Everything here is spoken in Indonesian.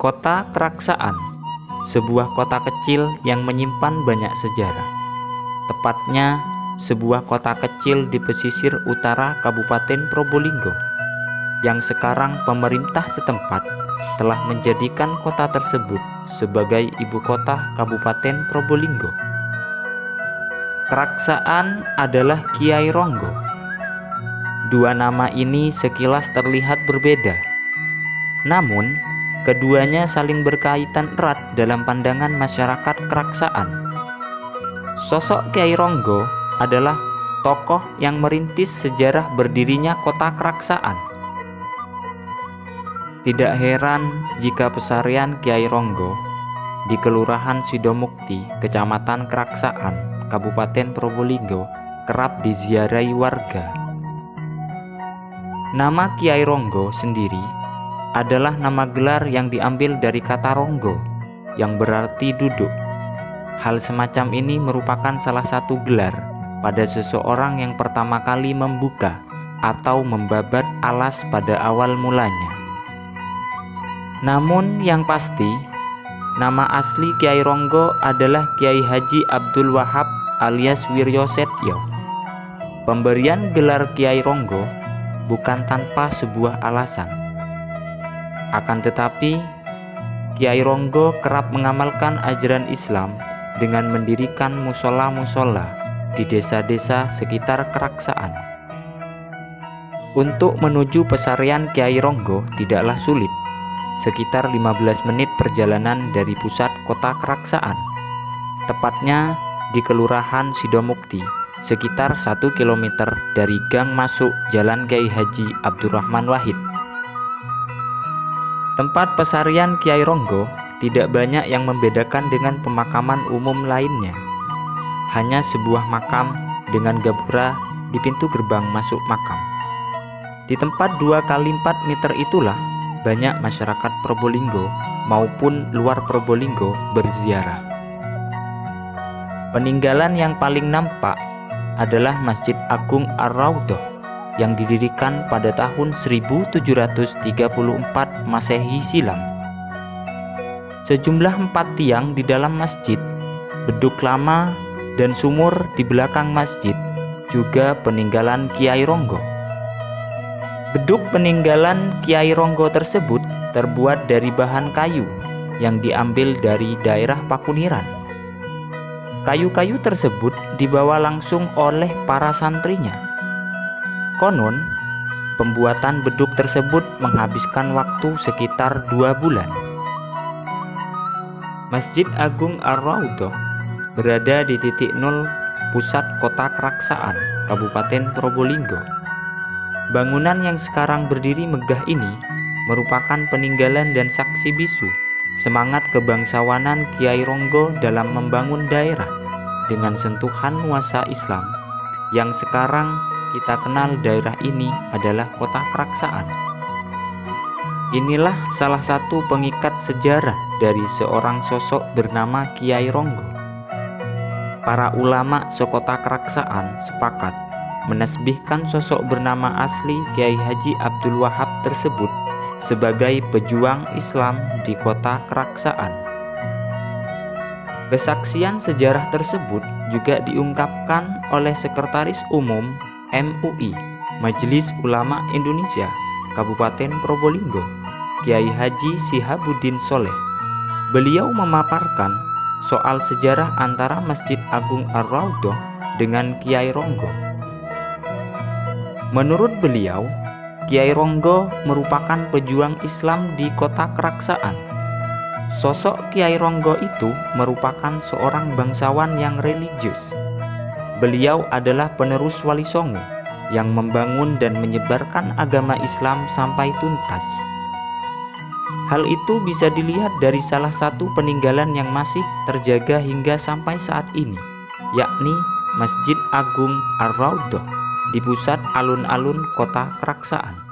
Kota Keraksaan, sebuah kota kecil yang menyimpan banyak sejarah. Tepatnya, sebuah kota kecil di pesisir utara Kabupaten Probolinggo, yang sekarang pemerintah setempat telah menjadikan kota tersebut sebagai ibu kota Kabupaten Probolinggo. Keraksaan adalah Kiai Ronggo. Dua nama ini sekilas terlihat berbeda, namun keduanya saling berkaitan erat dalam pandangan masyarakat Keraksaan. Sosok Kiai Ronggo adalah tokoh yang merintis sejarah berdirinya kota Keraksaan. Tidak heran jika pesarian Kiai Ronggo di Kelurahan Sidomukti, Kecamatan Keraksaan, Kabupaten Probolinggo kerap diziarahi warga. Nama Kiai Ronggo sendiri adalah nama gelar yang diambil dari kata ronggo yang berarti duduk. Hal semacam ini merupakan salah satu gelar pada seseorang yang pertama kali membuka atau membabat alas pada awal mulanya. Namun yang pasti, nama asli Kiai Ronggo adalah Kiai Haji Abdul Wahab alias Wiryo Setyo. Pemberian gelar Kiai Ronggo bukan tanpa sebuah alasan. Akan tetapi, Kiai Ronggo kerap mengamalkan ajaran Islam dengan mendirikan musola-musola di desa-desa sekitar Keraksaan. Untuk menuju pesarian Kiai Ronggo tidaklah sulit, sekitar 15 menit perjalanan dari pusat kota Keraksaan, tepatnya di Kelurahan Sidomukti, sekitar 1 km dari gang masuk Jalan Kiai Haji Abdurrahman Wahid. Tempat pesarian Kiai Ronggo tidak banyak yang membedakan dengan pemakaman umum lainnya. Hanya sebuah makam dengan gapura di pintu gerbang masuk makam. Di tempat 2 kali 4 meter itulah banyak masyarakat Probolinggo maupun luar Probolinggo berziarah. Peninggalan yang paling nampak adalah Masjid Agung Ar-Raudhah yang didirikan pada tahun 1734 Masehi silam. Sejumlah 4 tiang di dalam masjid, beduk lama, dan sumur di belakang masjid juga peninggalan Kiai Ronggo. Beduk peninggalan Kiai Ronggo tersebut terbuat dari bahan kayu yang diambil dari daerah Pakuniran. Kayu-kayu tersebut dibawa langsung oleh para santrinya. Konon, pembuatan beduk tersebut menghabiskan waktu sekitar 2 bulan. Masjid Agung Ar-Raudhah berada di titik nol pusat kota Keraksaan, Kabupaten Probolinggo. Bangunan yang sekarang berdiri megah ini merupakan peninggalan dan saksi bisu semangat kebangsawanan Kiai Ronggo dalam membangun daerah dengan sentuhan nuansa Islam yang sekarang kita kenal. Daerah ini adalah kota Keraksaan. Inilah salah satu pengikat sejarah dari seorang sosok bernama Kiai Ronggo. Para ulama sekota Keraksaan sepakat menasbihkan sosok bernama asli Kiai Haji Abdul Wahab tersebut sebagai pejuang Islam di kota Keraksaan. Kesaksian sejarah tersebut juga diungkapkan oleh Sekretaris Umum MUI Majelis Ulama Indonesia Kabupaten Probolinggo, Kiai Haji Sihabuddin Soleh. Beliau memaparkan soal sejarah antara Masjid Agung Ar-Raudhah dengan Kiai Ronggo. Menurut beliau, Kiai Ronggo merupakan pejuang Islam di kota Keraksaan. Sosok Kiai Ronggo itu merupakan seorang bangsawan yang religius. Beliau adalah penerus Wali Songo yang membangun dan menyebarkan agama Islam sampai tuntas. Hal itu bisa dilihat dari salah satu peninggalan yang masih terjaga hingga sampai saat ini, yakni Masjid Agung Ar-Raudhah di pusat alun-alun kota Keraksaan.